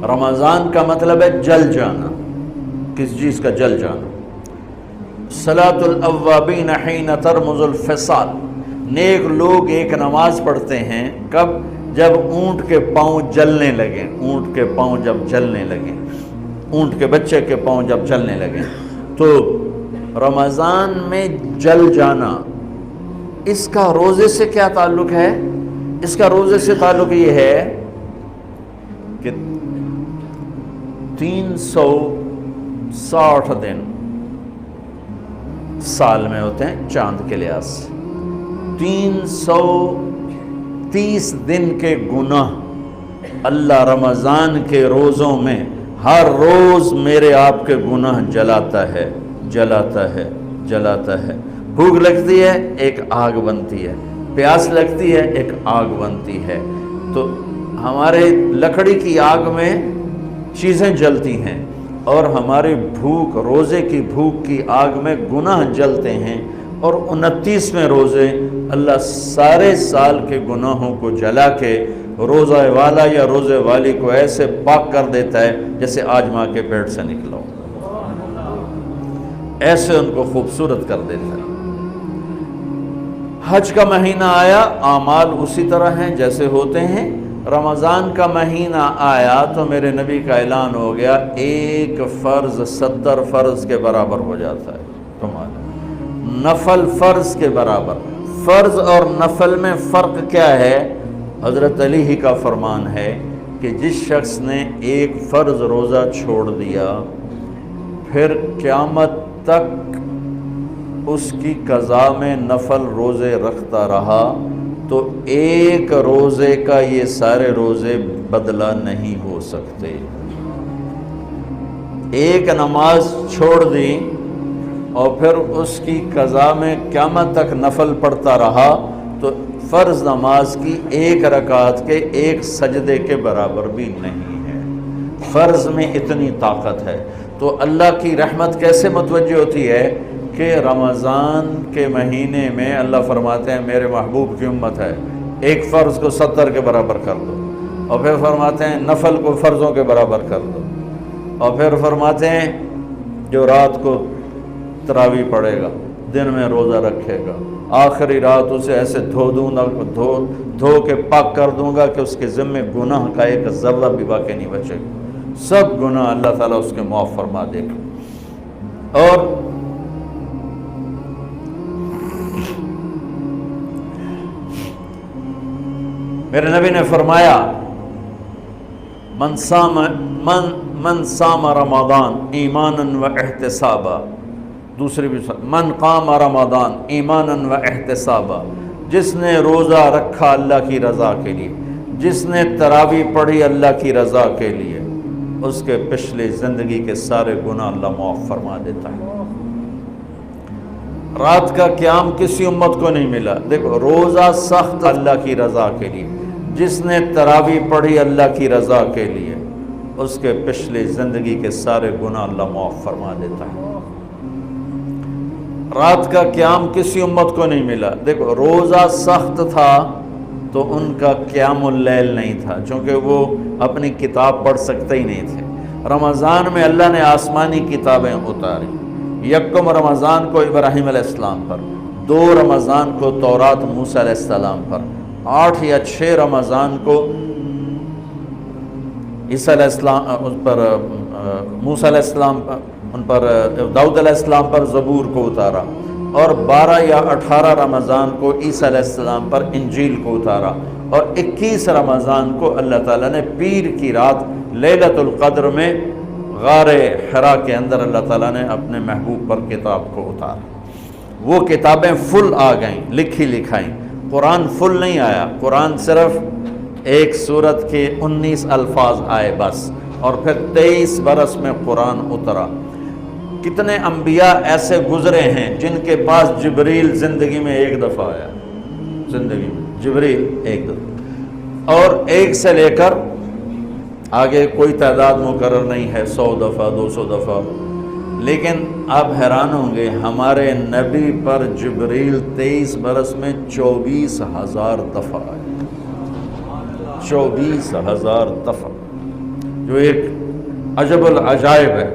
رمضان کا مطلب ہے جل جانا، کس چیز کا جل جانا۔ صلاۃ الاوابین حین ترمز الفصال، نیک لوگ ایک نماز پڑھتے ہیں کب؟ جب اونٹ کے پاؤں جلنے لگیں، اونٹ کے پاؤں جب جلنے لگیں، اونٹ کے بچے کے پاؤں جب جلنے لگیں۔ تو رمضان میں جل جانا، اس کا روزے سے کیا تعلق ہے؟ اس کا روزے سے تعلق یہ ہے کہ 360 دن سال میں ہوتے ہیں چاند کے لحاظ سے، 330 دن کے گناہ اللہ رمضان کے روزوں میں ہر روز میرے آپ کے گناہ جلاتا ہے، جلاتا ہے، جلاتا ہے۔ بھوک لگتی ہے ایک آگ بنتی ہے، پیاس لگتی ہے ایک آگ بنتی ہے۔ تو ہمارے لکڑی کی آگ میں چیزیں جلتی ہیں اور ہماری بھوک، روزے کی بھوک کی آگ میں گناہ جلتے ہیں، اور 29ویں روزے اللہ سارے سال کے گناہوں کو جلا کے روزہ والا یا روزے والی کو ایسے پاک کر دیتا ہے جیسے آج ماں کے پیٹ سے نکلا ہو، ایسے ان کو خوبصورت کر دیتا ہے۔ حج کا مہینہ آیا، اعمال اسی طرح ہیں جیسے ہوتے ہیں۔ رمضان کا مہینہ آیا تو میرے نبی کا اعلان ہو گیا، ایک فرض 70 فرض کے برابر ہو جاتا ہے تمہارا، نفل فرض کے برابر۔ فرض اور نفل میں فرق کیا ہے؟ حضرت علی ہی کا فرمان ہے کہ جس شخص نے ایک فرض روزہ چھوڑ دیا پھر قیامت تک اس کی قضا میں نفل روزے رکھتا رہا تو ایک روزے کا یہ سارے روزے بدلہ نہیں ہو سکتے۔ ایک نماز چھوڑ دی اور پھر اس کی قضا میں قیامت تک نفل پڑھتا رہا تو فرض نماز کی ایک رکعت کے ایک سجدے کے برابر بھی نہیں ہے۔ فرض میں اتنی طاقت ہے۔ تو اللہ کی رحمت کیسے متوجہ ہوتی ہے کہ رمضان کے مہینے میں اللہ فرماتے ہیں میرے محبوب کی امت ہے، ایک فرض کو 70 کے برابر کر دو، اور پھر فرماتے ہیں نفل کو فرضوں کے برابر کر دو، اور پھر فرماتے ہیں جو رات کو تراویح پڑھے گا، دن میں روزہ رکھے گا، آخری رات اسے ایسے دھو کے پاک کر دوں گا کہ اس کے ذمے گناہ کا ایک ذرہ بھی باقی نہیں بچے گا، سب گناہ اللہ تعالیٰ اس کے معاف فرما دے گا۔ اور میرے نبی نے فرمایا من صام رمضان ایمانا و احتسابا، دوسری بھی من قام رمضان ایمانا و احتسابا، جس نے روزہ رکھا اللہ کی رضا کے لیے، جس نے تراویح پڑھی اللہ کی رضا کے لیے، اس کے پچھلی زندگی کے سارے گناہ اللہ معاف فرما دیتا ہے۔ رات کا قیام کسی امت کو نہیں ملا۔ دیکھو روزہ سخت اللہ کی رضا کے لیے، جس نے تراویح پڑھی اللہ کی رضا کے لیے، اس کے پچھلی زندگی کے سارے گناہ اللہ معاف فرما دیتا ہے۔ رات کا قیام کسی امت کو نہیں ملا۔ دیکھو روزہ سخت تھا تو ان کا قیام اللیل نہیں تھا، چونکہ وہ اپنی کتاب پڑھ سکتے ہی نہیں تھے۔ رمضان میں اللہ نے آسمانی کتابیں اتاری، یکم رمضان کو ابراہیم علیہ السلام پر، 2 رمضان کو تورات موسیٰ علیہ السلام پر، 8 یا 6 رمضان کو عیسیٰ علیہ السلام پر، موسیٰ علیہ السلام پر، ان پر داؤد علیہ السلام پر زبور کو اتارا، اور 12 یا 18 رمضان کو عیسیٰ علیہ السلام پر انجیل کو اتارا، اور 21 رمضان کو اللہ تعالیٰ نے پیر کی رات لیلۃ القدر میں غار حرا کے اندر اللہ تعالیٰ نے اپنے محبوب پر کتاب کو اتارا۔ وہ کتابیں فل آ گئیں، لکھی لکھائیں۔ قرآن فل نہیں آیا، قرآن صرف ایک سورت کے 19 الفاظ آئے بس، اور پھر 23 برس میں قرآن اترا۔ کتنے انبیاء ایسے گزرے ہیں جن کے پاس جبریل زندگی میں ایک دفعہ آیا، زندگی میں جبریل ایک دفعہ، اور 1 سے لے کر آگے کوئی تعداد مقرر نہیں ہے، 100 دفعہ 200 دفعہ، لیکن آپ حیران ہوں گے ہمارے نبی پر جبریل 23 برس میں 24,000 دفعہ آئے، 24,000 دفعہ، جو جو ایک عجب العجائب ہے،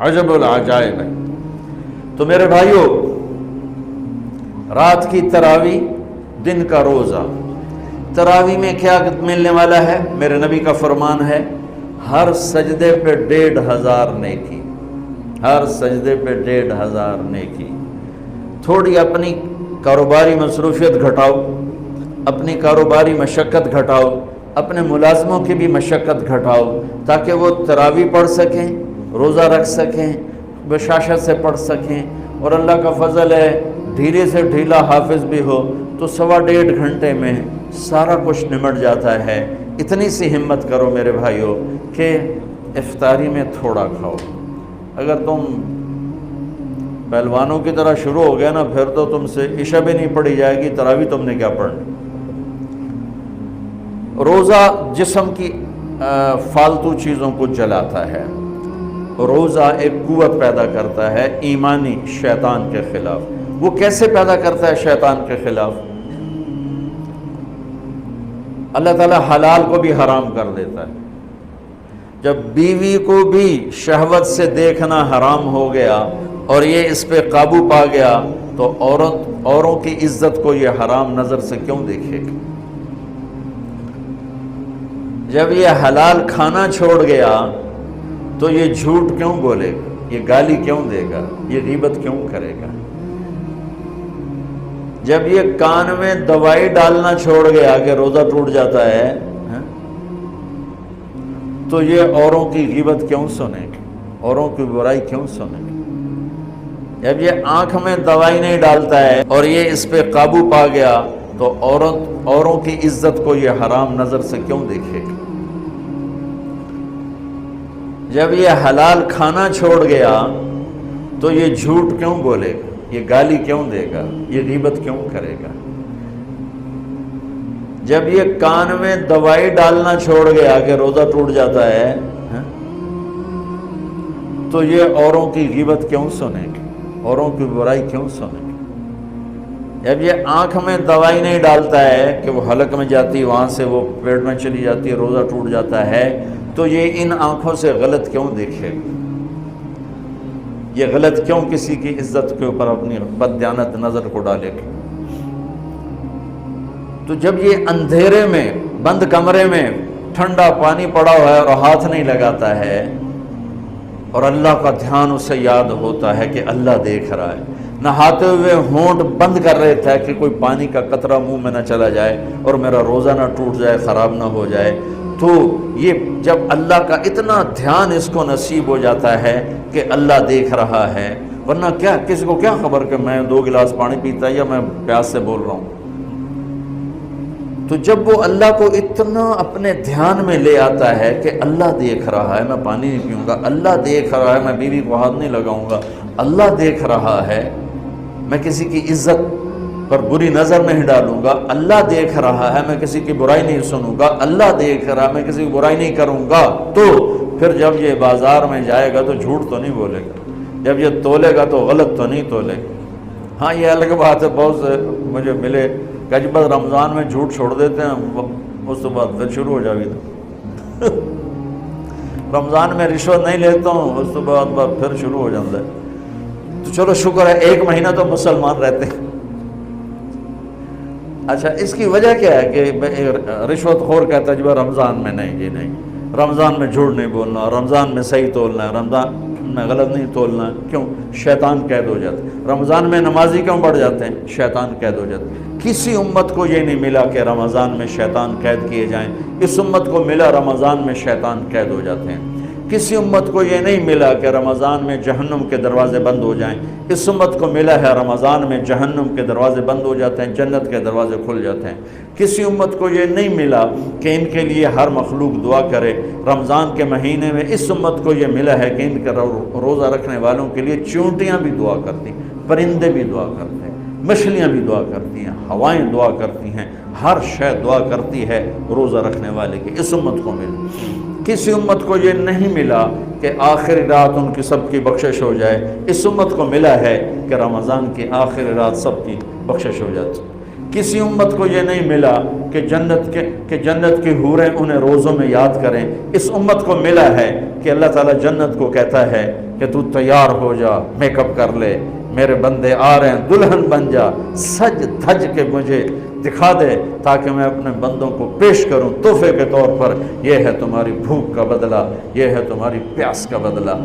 عجب العجائب ہے۔ تو میرے بھائیوں، رات کی تراویح، دن کا روزہ، تراویح میں کیا ملنے والا ہے؟ میرے نبی کا فرمان ہے، ہر سجدے پہ 1500 نیکی، ہر سجدے پہ 1500 نیکی۔ تھوڑی اپنی کاروباری مصروفیت گھٹاؤ، اپنی کاروباری مشقت گھٹاؤ، اپنے ملازموں کی بھی مشقت گھٹاؤ، تاکہ وہ تراویح پڑھ سکیں، روزہ رکھ سکیں، بشاشت سے پڑھ سکیں، اور اللہ کا فضل ہے ڈھیلے سے ڈھیلا حافظ بھی ہو تو 1.5 گھنٹے میں سارا کچھ نمٹ جاتا ہے۔ اتنی سی ہمت کرو میرے بھائیوں کہ افطاری میں تھوڑا کھاؤ۔ اگر تم پہلوانوں کی طرح شروع ہو گیا نا، پھر تو تم سے عشاء بھی نہیں پڑھی جائے گی، تراویح تم نے کیا پڑھنی۔ روزہ جسم کی فالتو چیزوں کو جلاتا ہے، روزہ ایک قوت پیدا کرتا ہے ایمانی شیطان کے خلاف۔ وہ کیسے پیدا کرتا ہے شیطان کے خلاف؟ اللہ تعالیٰ حلال کو بھی حرام کر دیتا ہے۔ جب بیوی کو بھی شہوت سے دیکھنا حرام ہو گیا اور یہ اس پہ قابو پا گیا تو اوروں کی عزت کو یہ حرام نظر سے کیوں دیکھے گی؟ جب یہ حلال کھانا چھوڑ گیا تو یہ جھوٹ کیوں بولے گا، یہ گالی کیوں دے گا، یہ غیبت کیوں کرے گا؟ جب یہ کان میں دوائی ڈالنا چھوڑ گیا کہ روزہ ٹوٹ جاتا ہے تو یہ اوروں کی غیبت کیوں سنے گا، اوروں کی برائی کیوں سنے گا؟ جب یہ آنکھ میں دوائی نہیں ڈالتا ہے اور یہ اس پہ قابو پا گیا تو اوروں کی عزت کو یہ حرام نظر سے کیوں دیکھے گا؟ جب یہ حلال کھانا چھوڑ گیا تو یہ جھوٹ کیوں بولے گا، یہ گالی کیوں دے گا، یہ غیبت کیوں کرے گا؟ جب یہ کان میں دوائی ڈالنا چھوڑ گیا کہ روزہ ٹوٹ جاتا ہے تو یہ اوروں کی غیبت کیوں سنے گا، اوروں کی برائی کیوں سنے گا؟ جب یہ آنکھ میں دوائی نہیں ڈالتا ہے کہ وہ حلق میں جاتی، وہاں سے وہ پیٹ میں چلی جاتی ہے، روزہ ٹوٹ جاتا ہے، تو یہ ان آنکھوں سے غلط کیوں دیکھے گا؟ یہ غلط کیوں کسی کی عزت کے اوپر اپنی بددیانت نظر کو ڈالے گا؟ تو جب یہ اندھیرے میں بند کمرے میں ٹھنڈا پانی پڑا ہوا ہے اور ہاتھ نہیں لگاتا ہے اور اللہ کا دھیان اسے یاد ہوتا ہے کہ اللہ دیکھ رہا ہے، نہاتے ہوئے ہونٹ بند کر رہے تھے کہ کوئی پانی کا قطرہ منہ میں نہ چلا جائے اور میرا روزہ نہ ٹوٹ جائے، خراب نہ ہو جائے، تو یہ جب اللہ کا اتنا دھیان اس کو نصیب ہو جاتا ہے کہ اللہ دیکھ رہا ہے، ورنہ کیا کسی کو کیا خبر کہ میں 2 گلاس پانی پیتا یا میں پیاس سے بول رہا ہوں۔ تو جب وہ اللہ کو اتنا اپنے دھیان میں لے آتا ہے کہ اللہ دیکھ رہا ہے، میں پانی نہیں پیوں گا، اللہ دیکھ رہا ہے، میں بیوی کو ہاتھ نہیں لگاؤں گا، اللہ دیکھ رہا ہے، میں کسی کی عزت پر بری نظر نہیں ڈالوں گا، اللہ دیکھ رہا ہے، میں کسی کی برائی نہیں سنوں گا، اللہ دیکھ رہا ہے، میں کسی کی برائی نہیں کروں گا، تو پھر جب یہ بازار میں جائے گا تو جھوٹ تو نہیں بولے گا، جب یہ تولے گا تو غلط تو نہیں تولے گا۔ ہاں یہ الگ بات ہے، بہت سے مجھے ملے کہ جب بس رمضان میں جھوٹ چھوڑ دیتے ہیں، اس کے بعد پھر شروع ہو جائے گا۔ رمضان میں رشوت نہیں لیتا ہوں، اس کے بعد پھر شروع ہو جاتا ہے۔ تو چلو شکر ہے 1 مہینہ تو مسلمان رہتے ہیں۔ اچھا اس کی وجہ کیا ہے کہ رشوت خور کا تجربہ رمضان میں نہیں، جی نہیں، رمضان میں جھوٹ نہیں بولنا، رمضان میں صحیح تولنا ہے، رمضان میں غلط نہیں تولنا ہے۔ کیوں؟ شیطان قید ہو جاتا ہے۔ رمضان میں نمازی کیوں بڑھ جاتے ہیں؟ شیطان قید ہو جاتا ہے۔ کسی امت کو یہ نہیں ملا کہ رمضان میں شیطان قید کیے جائیں، اس امت کو ملا رمضان میں شیطان قید ہو جاتے ہیں۔ کسی امت کو یہ نہیں ملا کہ رمضان میں جہنم کے دروازے بند ہو جائیں، اس امت کو ملا ہے رمضان میں جہنم کے دروازے بند ہو جاتے ہیں، جنت کے دروازے کھل جاتے ہیں۔ کسی امت کو یہ نہیں ملا کہ ان کے لیے ہر مخلوق دعا کرے، رمضان کے مہینے میں اس امت کو یہ ملا ہے کہ ان کے روزہ رکھنے والوں کے لیے چونٹیاں بھی دعا کرتی، پرندے بھی دعا کرتے ہیں، مچھلیاں بھی دعا کرتی ہیں، ہوائیں دعا کرتی ہیں، ہر شے دعا کرتی ہے روزہ رکھنے والے کی۔ اس امت کو ملا۔ کسی امت کو یہ نہیں ملا کہ آخری رات ان کی سب کی بخشش ہو جائے، اس امت کو ملا ہے کہ رمضان کی آخری رات سب کی بخشش ہو جاتی۔ کسی امت کو یہ نہیں ملا کہ جنت کی حوریں انہیں روزوں میں یاد کریں. اس امت کو ملا ہے کہ اللہ تعالیٰ جنت کو کہتا ہے کہ تو تیار ہو جا، میک اپ کر لے، میرے بندے آ رہے ہیں، دلہن بن جا، سج دھج کے مجھے دکھا دے تاکہ میں اپنے بندوں کو پیش کروں تحفے کے طور پر. یہ ہے تمہاری بھوک کا بدلہ، یہ ہے تمہاری پیاس کا بدلہ.